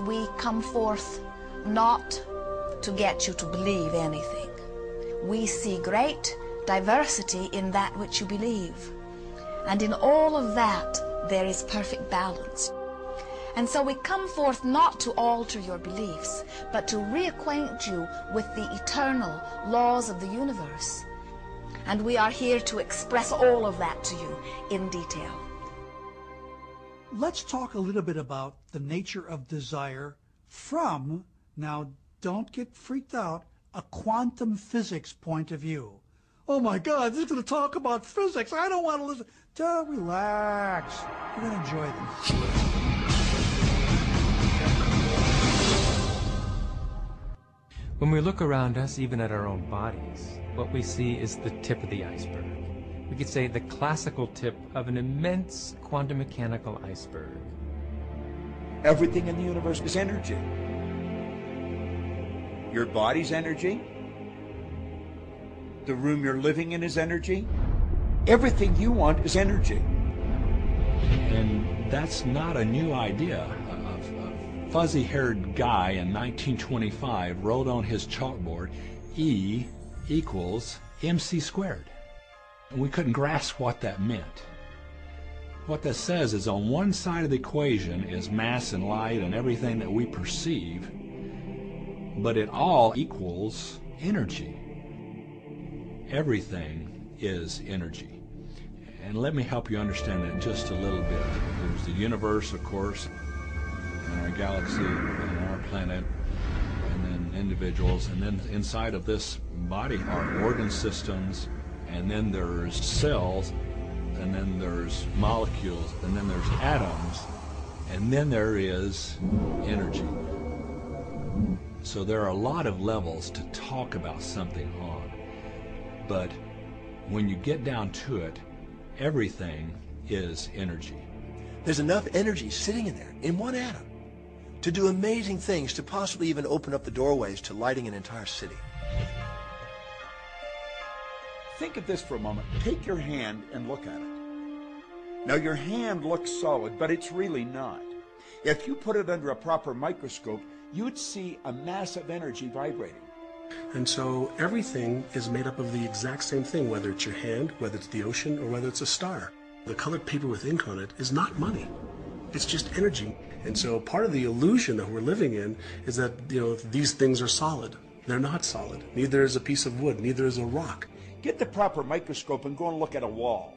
We come forth not to get you to believe anything. We see great diversity in that which you believe. And in all of that, there is perfect balance. And so we come forth not to alter your beliefs, but to reacquaint you with the eternal laws of the universe. And we are here to express all of that to you in detail. Let's talk a little bit about the nature of desire from, now don't get freaked out, a quantum physics point of view. Oh my God, this is going to talk about physics. I don't want to listen. Relax. You're going to enjoy this. When we look around us, even at our own bodies, what we see is the tip of the iceberg. We could say the classical tip of an immense quantum mechanical iceberg. Everything in the universe is energy. Your body's energy. The room you're living in is energy. Everything you want is energy. And that's not a new idea. A fuzzy-haired guy in 1925 wrote on his chalkboard, E equals mc squared. And we couldn't grasp what that meant. What that says is on one side of the equation is mass and light and everything that we perceive, but it all equals energy. Everything is energy. And let me help you understand that just a little bit. There's the universe, of course, and our galaxy, and our planet, and then individuals, and then inside of this body are organ systems, and then there's cells, and then there's molecules, and then there's atoms, and then there is energy. So there are a lot of levels to talk about something on, but when you get down to it, everything is energy. There's enough energy sitting in there, in one atom, to do amazing things, to possibly even open up the doorways to lighting an entire city. Think of this for a moment. Take your hand and look at it. Now your hand looks solid, but it's really not. If you put it under a proper microscope, you'd see a mass of energy vibrating. And so everything is made up of the exact same thing, whether it's your hand, whether it's the ocean, or whether it's a star. The colored paper with ink on it is not money. It's just energy. And so part of the illusion that we're living in is that, these things are solid. They're not solid. Neither is a piece of wood, neither is a rock. Get the proper microscope and go and look at a wall.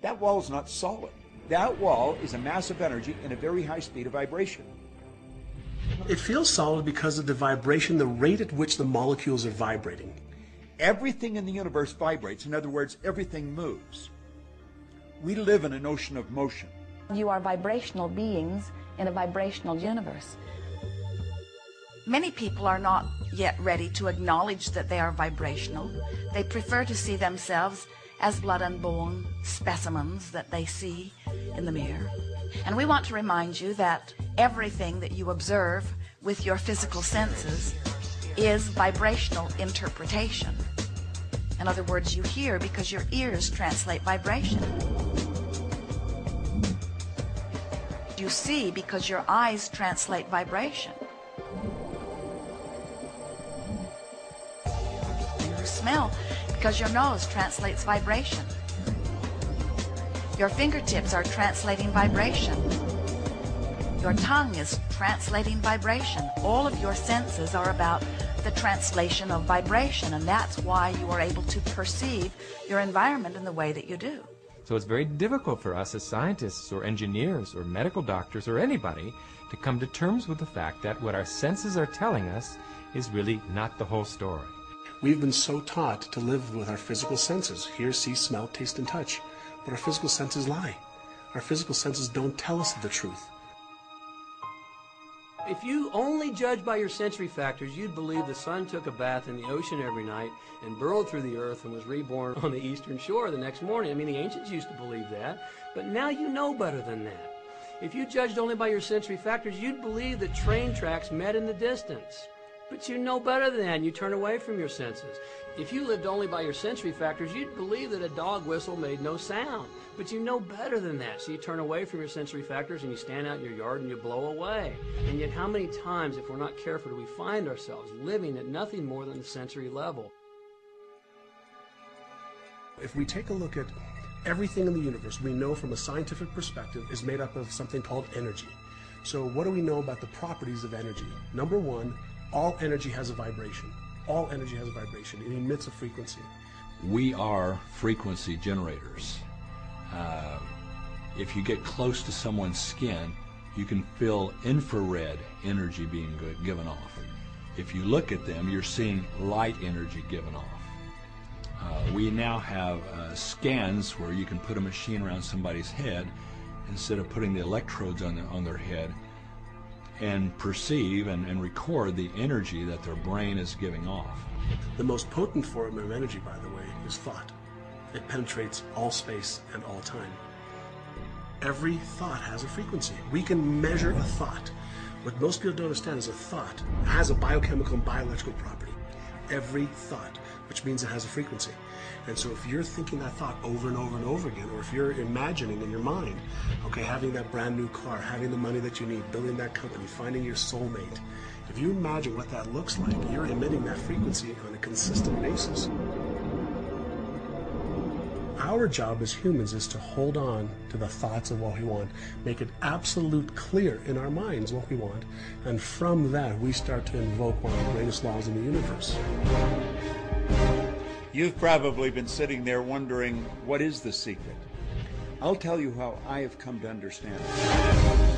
That wall is not solid. That wall is a mass of energy in a very high speed of vibration. It feels solid because of the vibration, the rate at which the molecules are vibrating. Everything in the universe vibrates. In other words, everything moves. We live in an ocean of motion. You are vibrational beings in a vibrational universe. Many people are not yet ready to acknowledge that they are vibrational. They prefer to see themselves as blood and bone specimens that they see in the mirror. And we want to remind you that everything that you observe with your physical senses is vibrational interpretation. In other words, you hear because your ears translate vibration. You see because your eyes translate vibration. You smell because your nose translates vibration. Your fingertips are translating vibration. Your tongue is translating vibration. All of your senses are about the translation of vibration, and that's why you are able to perceive your environment in the way that you do. So it's very difficult for us as scientists or engineers or medical doctors or anybody to come to terms with the fact that what our senses are telling us is really not the whole story. We've been so taught to live with our physical senses, hear, see, smell, taste, and touch. But our physical senses lie. Our physical senses don't tell us the truth. If you only judge by your sensory factors, you'd believe the sun took a bath in the ocean every night and burrowed through the earth and was reborn on the eastern shore the next morning. I mean, the ancients used to believe that, but now you know better than that. If you judged only by your sensory factors, you'd believe that train tracks met in the distance. But you know better than that, and you turn away from your senses. If you lived only by your sensory factors, you'd believe that a dog whistle made no sound. But you know better than that, so you turn away from your sensory factors and you stand out in your yard and you blow away. And yet how many times, if we're not careful, do we find ourselves living at nothing more than the sensory level? If we take a look at everything in the universe, we know from a scientific perspective is made up of something called energy. So what do we know about the properties of energy? Number one, all energy has a vibration. All energy has a vibration. It emits a frequency. We are frequency generators. If you get close to someone's skin, you can feel infrared energy being given off. If you look at them, you're seeing light energy given off. We now have scans where you can put a machine around somebody's head instead of putting the electrodes on their head, and perceive and record the energy that their brain is giving off. The most potent form of energy, by the way, is thought. It penetrates all space and all time. Every thought has a frequency. We can measure a thought. What most people don't understand is a thought has a biochemical and bioelectrical property. Every thought, which means it has a frequency. And so if you're thinking that thought over and over and over again, or if you're imagining in your mind, okay, having that brand new car, having the money that you need, building that company, finding your soulmate, if you imagine what that looks like, you're emitting that frequency on a consistent basis. Our job as humans is to hold on to the thoughts of what we want, make it absolute clear in our minds what we want, and from that we start to invoke one of the greatest laws in the universe. You've probably been sitting there wondering, what is the secret? I'll tell you how I have come to understand it.